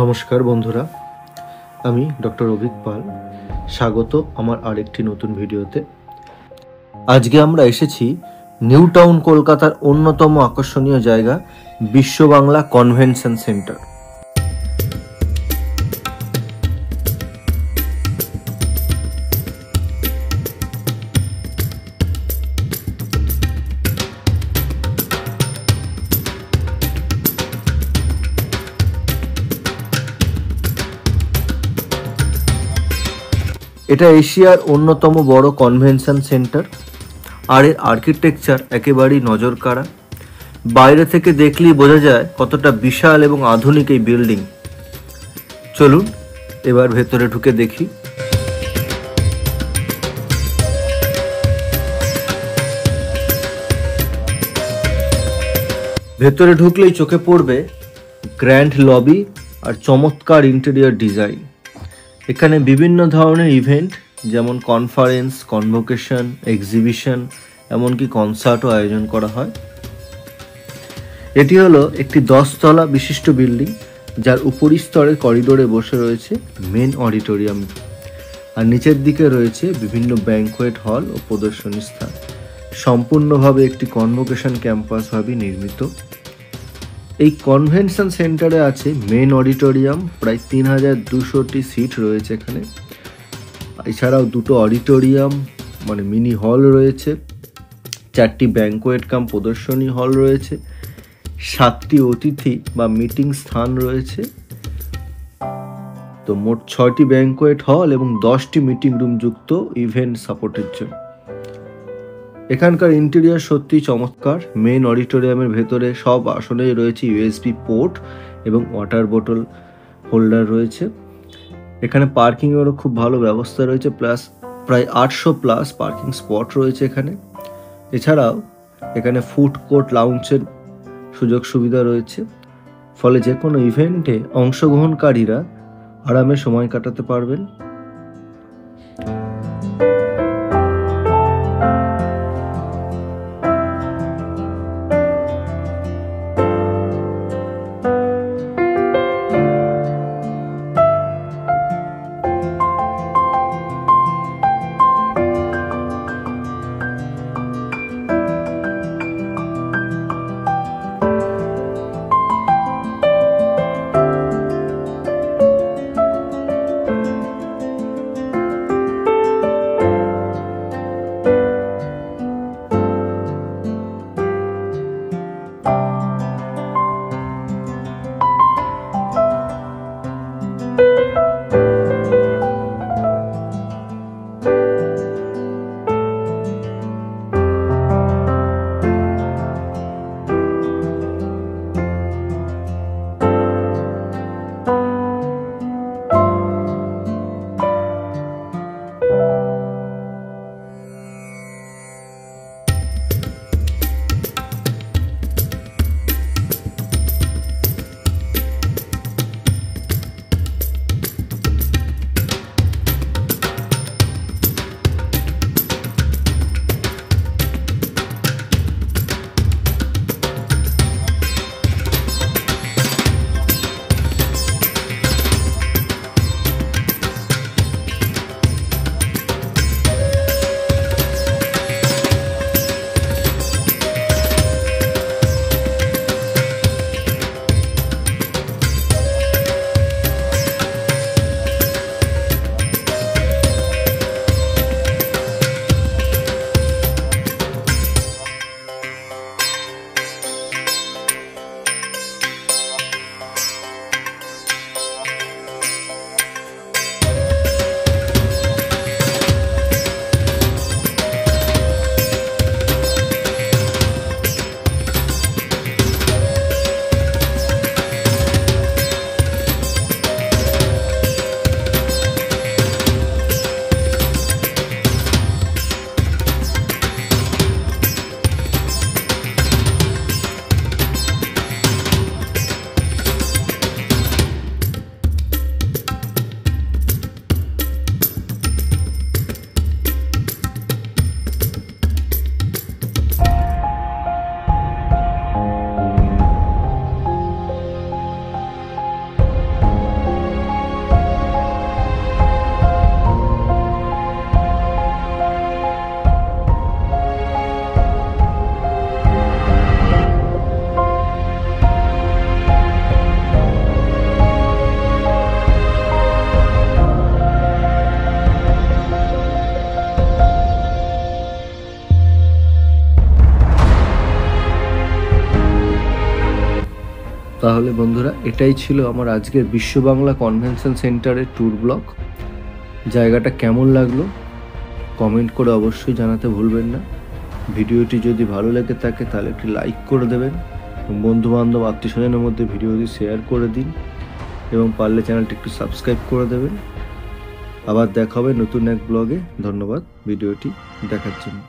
নমস্কার বন্ধুরা, আমি ডক্টর অভিক পাল। স্বাগত আমার আরেকটি নতুন ভিডিওতে। আজকে আমরা এসেছি নিউ টাউন কলকাতার অন্যতম আকর্ষণীয় জায়গা বিশ্ব বাংলা কনভেনশন সেন্টার। এটা এশিয়ার অন্যতম বড় কনভেনশন সেন্টার, আর এর আর্কিটেকচার একেবারেই নজর কাড়া। বাইরে থেকে দেখলেই বোঝা যায় কতটা বিশাল এবং আধুনিক এই বিল্ডিং। চলুন এবার ভেতরে ঢুকে দেখি। ভেতরে ঢুকলেই চোখে পড়বে গ্র্যান্ড লবি আর চমৎকার ইন্টেরিয়র ডিজাইন। এখানে বিভিন্ন ধরনের ইভেন্ট যেমন কনফারেন্স, কনভোকেশন, এক্সিবিশন, এমনকি কনসার্টও আয়োজন করা হয়। এটি হলো একটি 10 তলা বিশিষ্ট বিল্ডিং, যার উপরিস্তরের করিডোরে বসে রয়েছে মেন অডিটোরিয়াম, আর নিচের দিকে রয়েছে বিভিন্ন ব্যাংকোয়েট হল ও প্রদর্শনী স্থান। সম্পূর্ণভাবে একটি কনভোকেশন ক্যাম্পাসভাবে নির্মিত। এই কনভেনশন সেন্টারে আছে মেন অডিটোরিয়াম, প্রায় 3200টি সিট রয়েছে এখানে। এছাড়াও দুটো অডিটোরিয়াম মানে মিনি হল রয়েছে, 4টি ব্যাংকোয়েট কাম প্রদর্শনী হল রয়েছে, 7টি অতিথি বা মিটিং স্থান রয়েছে। তো মোট 6টি ব্যাংকোয়েট হল এবং 10টি মিটিং রুম যুক্ত ইভেন্ট সাপোর্টের জন্য। এখানকার ইন্টেরিয়র সত্যিই চমৎকার। মেন অডিটোরিয়ামের ভেতরে সব আসনেই রয়েছে ইউএসবি পোর্ট এবং ওয়াটার বোতল হোল্ডার রয়েছে। এখানে পার্কিংয়েরও খুব ভালো ব্যবস্থা রয়েছে, প্লাস প্রায় 800+ পার্কিং স্পট রয়েছে এখানে। এছাড়াও এখানে ফুড কোর্ট, লাউঞ্জের সুযোগ সুবিধা রয়েছে, ফলে যে কোনো ইভেন্টে অংশগ্রহণকারীরা আরামে সময় কাটাতে পারবেন। তাহলে বন্ধুরা, এটাই ছিল আমার আজকের বিশ্ব বাংলা কনভেনশন সেন্টারের ট্যুর ব্লগ। জায়গাটা কেমন লাগলো কমেন্ট করে অবশ্যই জানাতে ভুলবেন না। ভিডিওটি যদি ভালো লেগে থাকে তাহলে একটি লাইক করে দেবেন, বন্ধুবান্ধব আত্মীয়স্বজনের মধ্যে ভিডিওটি শেয়ার করে দিন এবং পারলে চ্যানেলটি একটু সাবস্ক্রাইব করে দেবেন। আবার দেখা হবে নতুন এক ব্লগে। ধন্যবাদ ভিডিওটি দেখার জন্য।